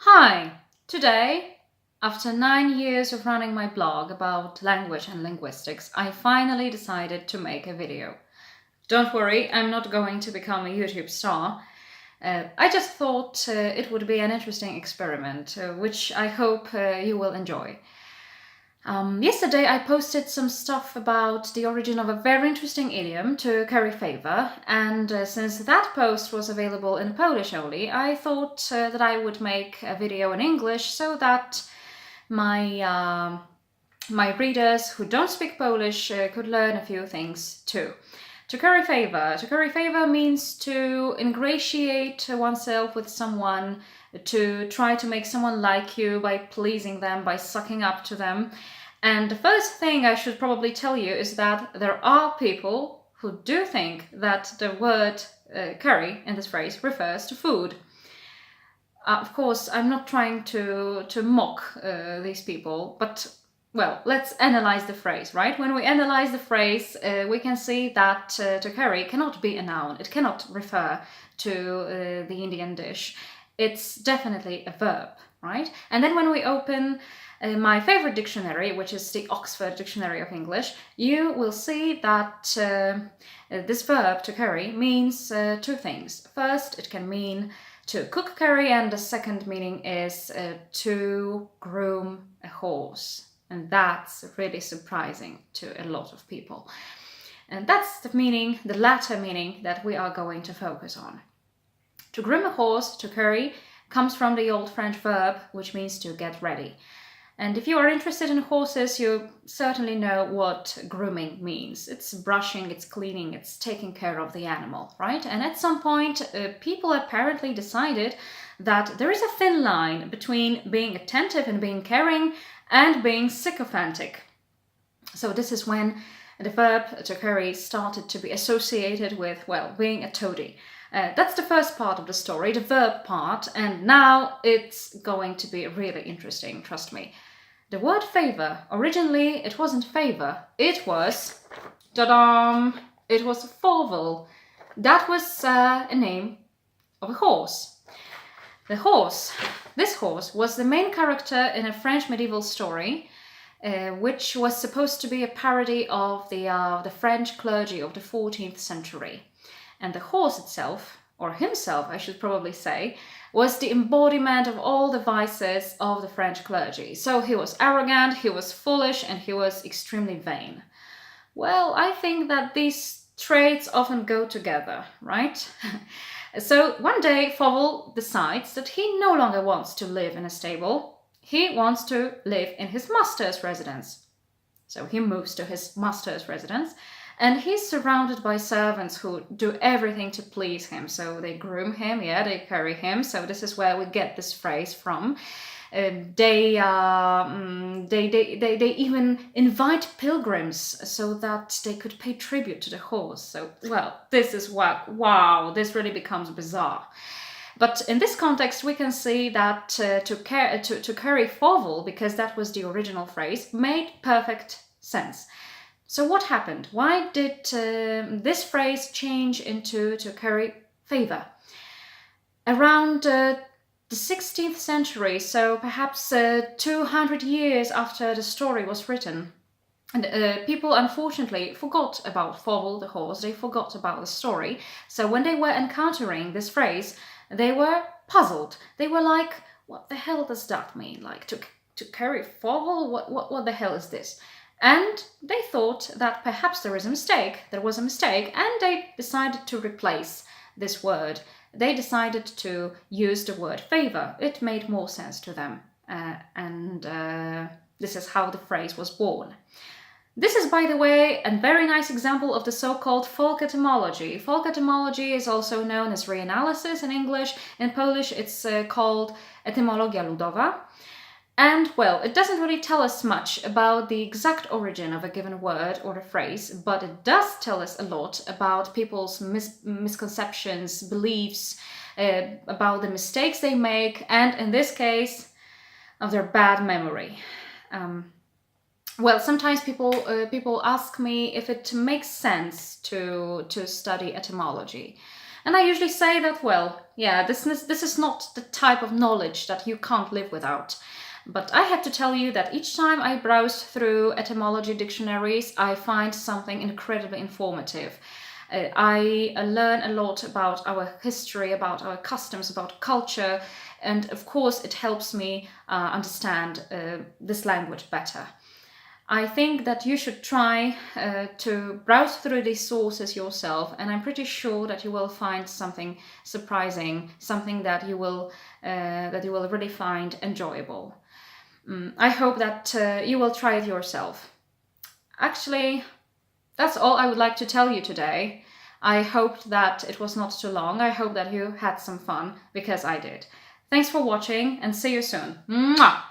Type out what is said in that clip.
Hi! Today, after 9 years of running my blog about language and linguistics, I finally decided to make a video. Don't worry, I'm not going to become a YouTube star. I just thought it would be an interesting experiment, which I hope you will enjoy. Yesterday I posted some stuff about the origin of a very interesting idiom to curry favor, and since that post was available in Polish only, I thought that I would make a video in English so that my readers who don't speak Polish could learn a few things too. To curry favor. To curry favor means to ingratiate oneself with someone, to try to make someone like you by pleasing them, by sucking up to them. And the first thing I should probably tell you is that there are people who do think that the word curry in this phrase refers to food. Of course, I'm not trying to mock these people, but well, let's analyze the phrase, right? When we analyze the phrase, we can see that to curry cannot be a noun. It cannot refer to the Indian dish. It's definitely a verb, right? And then when we open my favorite dictionary, which is the Oxford Dictionary of English, you will see that this verb to curry means two things. First, it can mean to cook curry, and the second meaning is to groom a horse. And that's really surprising to a lot of people. And that's the meaning, the latter meaning, that we are going to focus on. To groom a horse, to curry, comes from the old French verb, which means to get ready. And if you are interested in horses, you certainly know what grooming means. It's brushing, it's cleaning, it's taking care of the animal, right? And at some point, people apparently decided that there is a thin line between being attentive and being caring and being sycophantic. So this is when the verb to curry started to be associated with, well, being a toady. That's the first part of the story, the verb part, and now it's going to be really interesting, trust me. The word favor, originally it wasn't favor, it was, ta-da, it was Favour. That was a name of a horse. This horse was the main character in a French medieval story, which was supposed to be a parody of the French clergy of the 14th century. And the horse itself, or himself I should probably say, was the embodiment of all the vices of the French clergy. So he was arrogant, he was foolish, and he was extremely vain. Well, I think that these traits often go together, right? So one day Favour decides that he no longer wants to live in a stable. He wants to live in his master's residence. So he moves to his master's residence, and he's surrounded by servants who do everything to please him. So they groom him, they carry him. So this is where we get this phrase from. They even invite pilgrims so that they could pay tribute to the horse. So, well, this is what, wow, this really becomes bizarre. But in this context, we can see that to carry Favour, because that was the original phrase, made perfect sense. So what happened? Why did this phrase change into to curry favor? Around the 16th century, so perhaps 200 years after the story was written, and people unfortunately forgot about Favour the horse, they forgot about the story. So when they were encountering this phrase, they were puzzled. They were like, what the hell does that mean? Like to carry Favour? What the hell is this? And they thought that perhaps there was a mistake, and they decided to replace this word. They decided to use the word favor. It made more sense to them. And this is how the phrase was born. This is, by the way, a very nice example of the so-called folk etymology. Folk etymology is also known as reanalysis in English. In Polish, it's called Etymologia ludowa. And, well, it doesn't really tell us much about the exact origin of a given word or a phrase, but it does tell us a lot about people's misconceptions, beliefs, about the mistakes they make, and in this case, of their bad memory. Well, sometimes people ask me if it makes sense to study etymology. And I usually say that, well, yeah, this is not the type of knowledge that you can't live without. But I have to tell you that each time I browse through etymology dictionaries, I find something incredibly informative. I learn a lot about our history, about our customs, about culture, and of course it helps me understand this language better. I think that you should try to browse through these sources yourself, and I'm pretty sure that you will find something surprising, something that you will really find enjoyable. I hope that you will try it yourself. Actually, that's all I would like to tell you today. I hoped that it was not too long. I hope that you had some fun, because I did. Thanks for watching, and see you soon. Mwah!